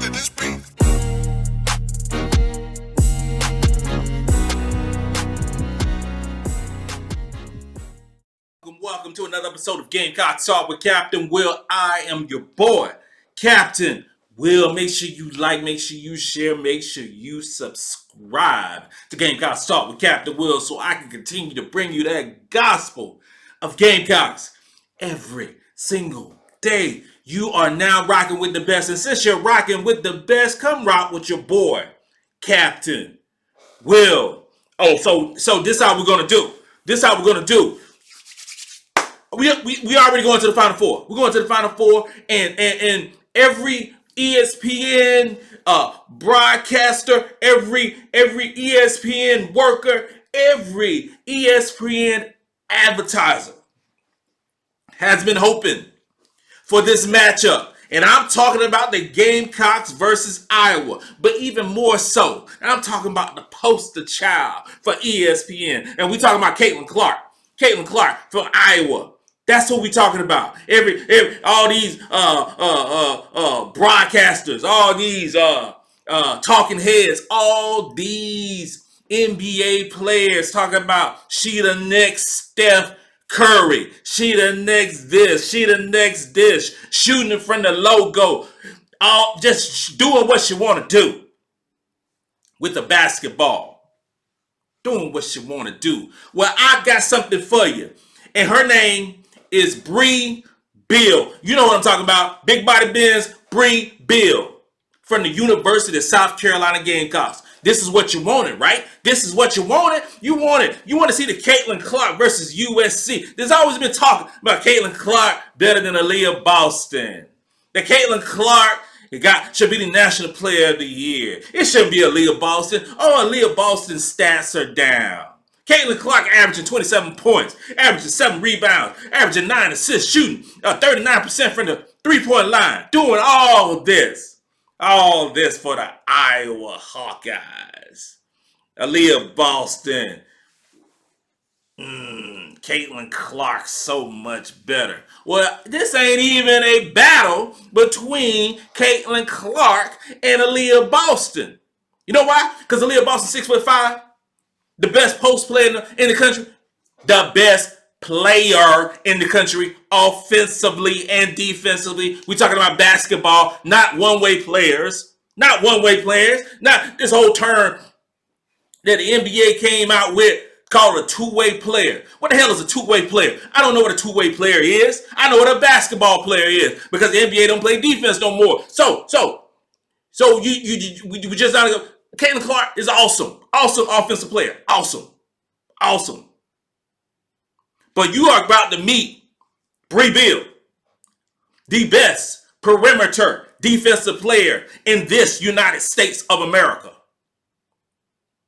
to this beat. Welcome to another episode of Gamecocks Talk with Captain Will. I am your boy, Captain Will. Make sure you like, make sure you share, make sure you subscribe to Gamecocks Talk with Captain Will so I can continue to bring you that gospel of Gamecocks every single day. You are now rocking with the best, and since you're rocking with the best, come rock with your boy, Captain Will. So this how we're gonna do. We already going to the Final Four. We're going to the Final Four, and every ESPN broadcaster, every ESPN worker, every ESPN advertiser has been hoping for this matchup. And I'm talking about the Gamecocks versus Iowa. But even more so, I'm talking about the poster child for ESPN. And we're talking about Caitlin Clark. Caitlin Clark from Iowa. That's what we're talking about. All these broadcasters, all these talking heads, all these NBA players talking about she the next Steph Curry, she the next this, she the next dish, shooting in front of the logo, all just doing what she want to do with the basketball. Doing what she want to do. Well, I got something for you. And her name is Brea Beal. You know what I'm talking about. Big body Benz, Brea Beal from the University of South Carolina Gamecocks. This is what you wanted, right? This is what you wanted. You want to see the Caitlin Clark versus USC. There's always been talk about Caitlin Clark better than Aliyah Boston. The Caitlin Clark should be the National Player of the Year. It shouldn't be Aliyah Boston. Oh, Aliyah Boston's stats are down. Caitlin Clark averaging 27 points, averaging 7 rebounds, averaging 9 assists, shooting 39% from the three-point line, doing all this for the Iowa Hawkeyes. Aliyah Boston, Caitlin Clark so much better. Well, this ain't even a battle between Caitlin Clark and Aliyah Boston. You know why? Because Aliyah Boston 6'5". The best post player in the country. The best player in the country, offensively and defensively. We're talking about basketball, not one-way players. Not one-way players. Not this whole term that the NBA came out with called a two-way player. What the hell is a two-way player? I don't know what a two-way player is. I know what a basketball player is because the NBA don't play defense no more. So we just not go. Caitlin Clark is awesome. Awesome offensive player. Awesome. But you are about to meet Brea Beal, the best perimeter defensive player in this United States of America.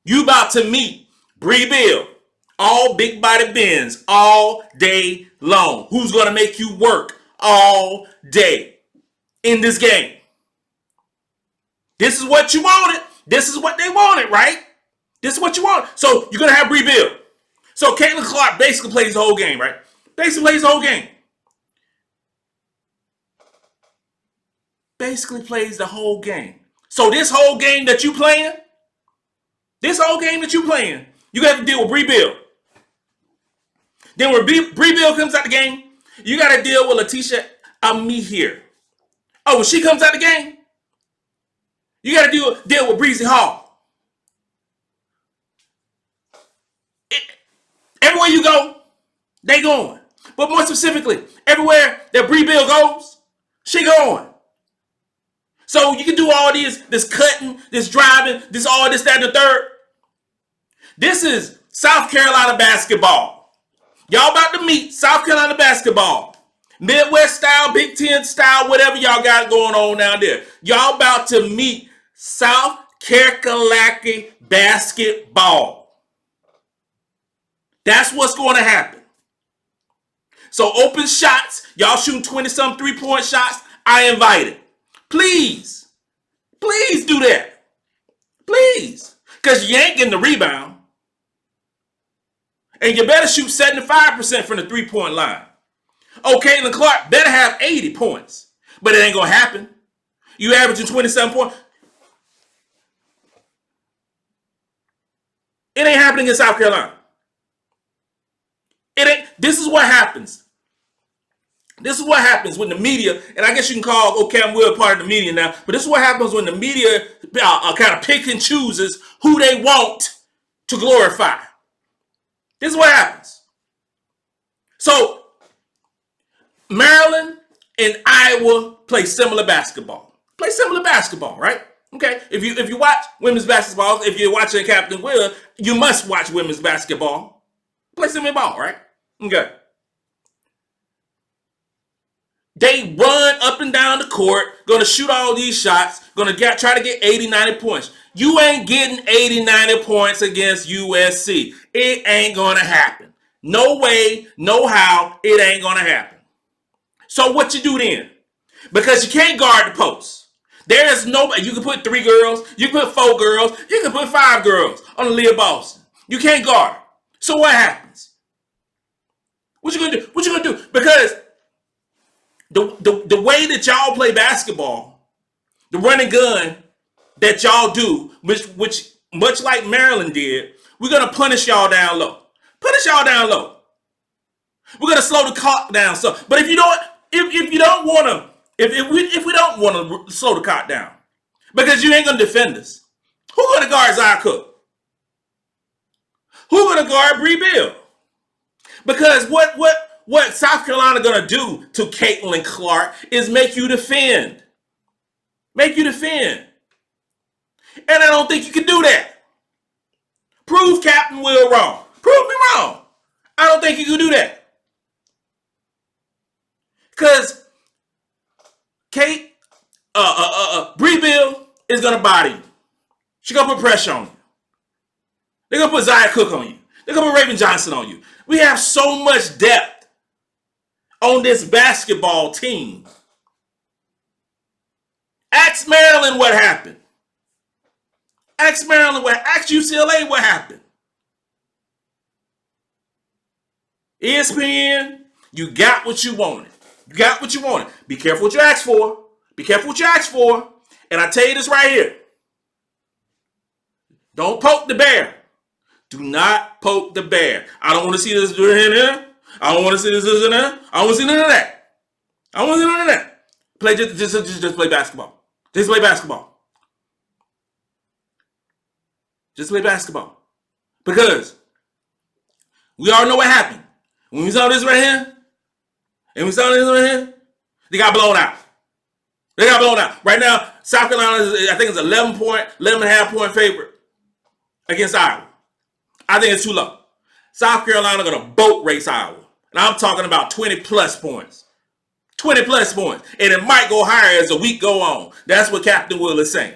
You about to meet Brea Beal, all big body bends all day long. Who's going to make you work all day in this game? This is what you wanted. This is what they wanted, right? This is what you want. So you're going to have Brea Beal. So Caitlin Clark basically plays the whole game, right? Basically plays the whole game. So this whole game that you playing, you got to deal with Brea Beal. Then when Brea Beal comes out the game, you got to deal with Letitia Amihere. Oh, when she comes out the game, you got to deal with Breezy Hall. Everywhere you go, they going. But more specifically, everywhere that Brea Beal goes, she going. So you can do all this cutting, this driving, all this, that, and the third. This is South Carolina basketball. Y'all about to meet South Carolina basketball. Midwest style, Big Ten style, whatever y'all got going on down there. Y'all about to meet South Carolina basketball. That's what's going to happen. So open shots, y'all shooting 20-some three-point shots, I invite it. Please do that. Please. Because you ain't getting the rebound. And you better shoot 75% from the three-point line. Oh, Caitlin Clark better have 80 points. But it ain't going to happen. You averaging 27 points. It ain't happening in South Carolina. It ain't. This is what happens. This is what happens when the media, and I guess you can call Cam Will part of the media now, but this is what happens when the media kind of pick and chooses who they want to glorify. This is what happens. So, Maryland and Iowa play similar basketball. Right? Okay. If you watch women's basketball, if you're watching Captain Will, you must watch women's basketball. Play similar ball, right? Okay. They run up and down the court, gonna shoot all these shots, gonna try to get 80, 90 points. You ain't getting 80, 90 points against USC. It ain't gonna happen. No way, no how, it ain't gonna happen. So what you do then? Because you can't guard the post. There is nobody. You can put 3 girls, you can put 4 girls, you can put 5 girls on Aliyah Boston. You can't guard. So what happens? What you gonna do? What you gonna do? Because the way that y'all play basketball, the running gun that y'all do, which much like Maryland did, we're gonna punish y'all down low. Punish y'all down low. We're gonna slow the clock down. So, but if you don't want to, if we don't want to slow the clock down, because you ain't gonna defend us, who gonna guard Zia Cook? Who gonna guard Brea Beal? Because what South Carolina gonna do to Caitlin Clark is make you defend. Make you defend. And I don't think you can do that. Prove Captain Will wrong. Prove me wrong. I don't think you can do that. Because Brea Beal is gonna body you. She's gonna put pressure on you. They're gonna put Zia Cook on you. They're gonna put Raven Johnson on you. We have so much depth on this basketball team. Ask Maryland what happened. Ask UCLA what happened. ESPN, you got what you wanted. You got what you wanted. Be careful what you ask for. Be careful what you ask for. And I tell you this right here. Don't poke the bear. Do not poke the bear. I don't want to see this in there. I don't want to see this in there. I don't want to see none of that. I don't want to see none of that. Play just play basketball. Just play basketball. Just play basketball. Because we all know what happened. When we saw this right here, they got blown out. Right now, South Carolina is, I think it's 11 and a half point favorite against Iowa. I think it's too low. South Carolina going to boat race Iowa. And I'm talking about 20 plus points. 20 plus points. And it might go higher as the week go on. That's what Captain Will is saying.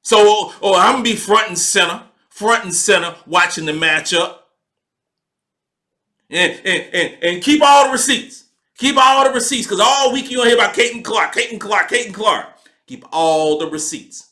So, I'm going to be front and center watching the matchup. And keep all the receipts. Keep all the receipts. Because all week you're going to hear about Caitlin Clark. Keep all the receipts.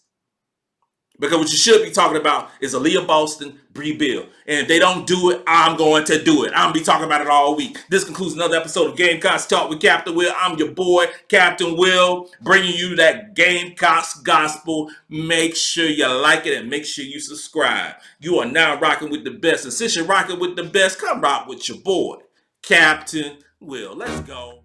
Because what you should be talking about is Aliyah Boston, Brea Beal. And if they don't do it, I'm going to do it. I'm going to be talking about it all week. This concludes another episode of Gamecocks Talk with Captain Will. I'm your boy, Captain Will, bringing you that Gamecocks gospel. Make sure you like it and make sure you subscribe. You are now rocking with the best. And since you're rocking with the best, come rock with your boy, Captain Will. Let's go.